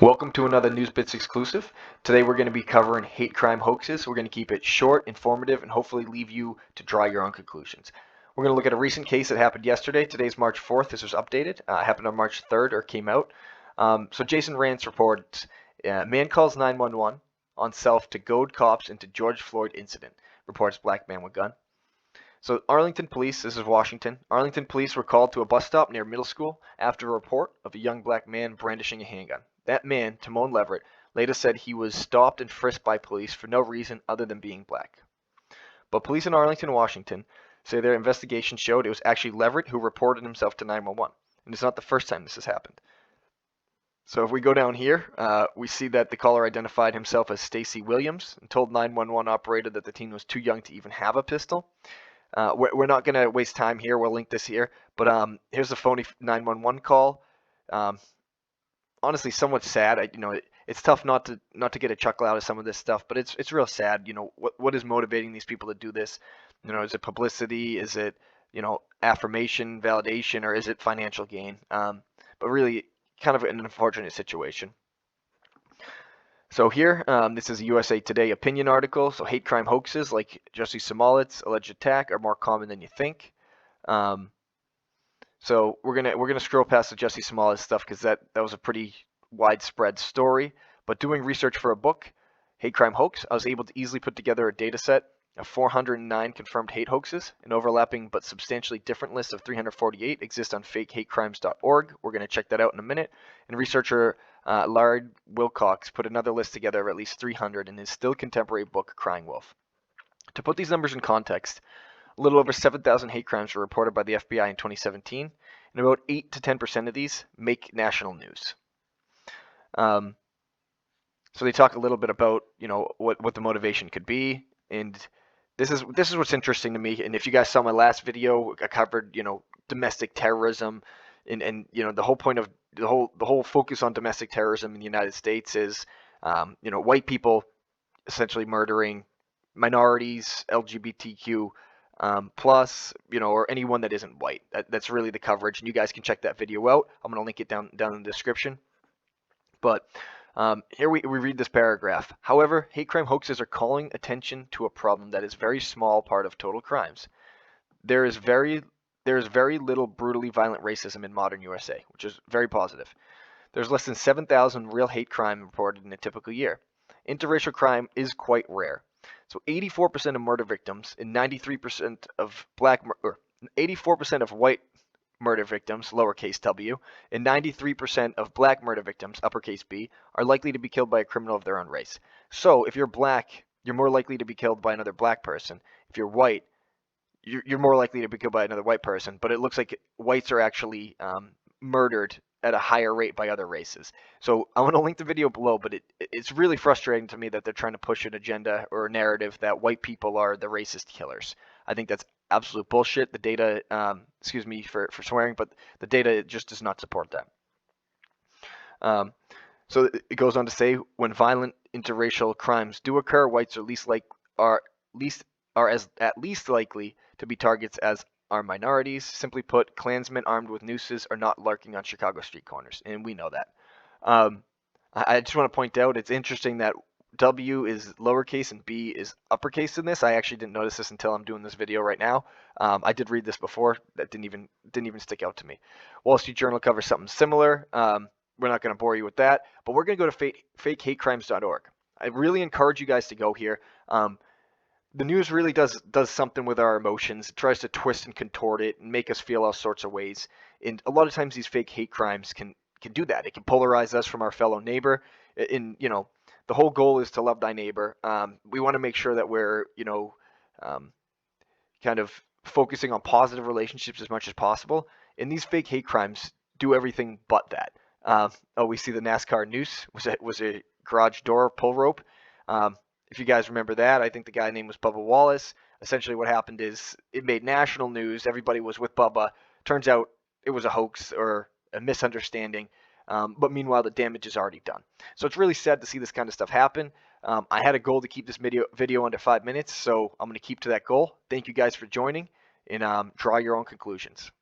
Welcome to another News Bits exclusive. Today we're going to be covering hate crime hoaxes. We're going to keep it short, informative, and hopefully leave you to draw your own conclusions. We're going to look at a recent case that happened yesterday. Today's March 4th. This was updated. It happened on March 3rd or came out. So Jason Rance reports, man calls 911 on self to goad cops into George Floyd incident, reports black man with gun. So Arlington police, this is Washington, Arlington police were called to a bus stop near middle school after a report of a young black man brandishing a handgun. That man, Timon Leverett, later said he was stopped and frisked by police for no reason other than being black. But police in Arlington, Washington, say their investigation showed it was actually Leverett who reported himself to 911. And it's not the first time this has happened. So if we go down here, we see that the caller identified himself as Stacy Williams and told 911 operator that the teen was too young to even have a pistol. We're not going to waste time here. We'll link this here. But here's the phony 911 call. Honestly, somewhat sad. It's tough not to get a chuckle out of some of this stuff, but it's real sad. What is motivating these people to do this? Is it publicity? Is it affirmation, validation, or is it financial gain? But really, kind of an unfortunate situation. So here, this is a USA Today opinion article. So hate crime hoaxes like Jussie Smollett's alleged attack are more common than you think. So we're gonna scroll past the Jussie Smollett stuff because that was a pretty widespread story. But doing research for a book, Hate Crime Hoax, I was able to easily put together a data set of 409 confirmed hate hoaxes. An overlapping but substantially different list of 348 exists on fakehatecrimes.org. We're going to check that out in a minute. And researcher Lard Wilcox put another list together of at least 300 in his still contemporary book, Crying Wolf. To put these numbers in context, a little over 7,000 hate crimes were reported by the FBI in 2017, and about 8 to 10% of these make national news. So they talk a little bit about what the motivation could be, and this is what's interesting to me. And if you guys saw my last video, I covered domestic terrorism, and the whole point of the whole focus on domestic terrorism in the United States is white people essentially murdering minorities, LGBTQ plus, or anyone that isn't white. That's really the coverage, and you guys can check that video out. I'm going to link it down in the description. But here we read this paragraph. However, hate crime hoaxes are calling attention to a problem that is a very small part of total crimes. There is very little brutally violent racism in modern USA, which is very positive. There's less than 7,000 real hate crime reported in a typical year. Interracial crime is quite rare. So 84% of murder victims and 93% of 84% of white murder victims, lowercase w, and 93% of black murder victims, uppercase B, are likely to be killed by a criminal of their own race. So if you're black, you're more likely to be killed by another black person. If you're white, you're more likely to be killed by another white person. But it looks like whites are actually murdered at a higher rate by other races. So I'm going to link the video below, but it's really frustrating to me that they're trying to push an agenda or a narrative that white people are the racist killers. I think that's absolute bullshit. The data, excuse me for swearing, but the data just does not support that. So it goes on to say, when violent interracial crimes do occur, whites are at least likely to be targets as are minorities. Simply put, Klansmen armed with nooses are not lurking on Chicago street corners, and we know that. I just want to point out, it's interesting that W is lowercase and B is uppercase in this. I actually didn't notice this until I'm doing this video right now. I did read this before. That didn't even stick out to me. Wall Street Journal covers something similar. We're not going to bore you with that, but we're going to go to fakehatecrimes.org. I really encourage you guys to go here. The news really does something with our emotions. It tries to twist and contort it and make us feel all sorts of ways. And a lot of times these fake hate crimes can do that. It can polarize us from our fellow neighbor. The whole goal is to love thy neighbor. We want to make sure that we're kind of focusing on positive relationships as much as possible. And these fake hate crimes do everything but that. We see the NASCAR noose was a garage door pull rope. If you guys remember that, I think the guy's name was Bubba Wallace. Essentially what happened is it made national news. Everybody was with Bubba. Turns out it was a hoax or a misunderstanding. But meanwhile, the damage is already done. So it's really sad to see this kind of stuff happen. I had a goal to keep this video under 5 minutes, so I'm going to keep to that goal. Thank you guys for joining, and draw your own conclusions.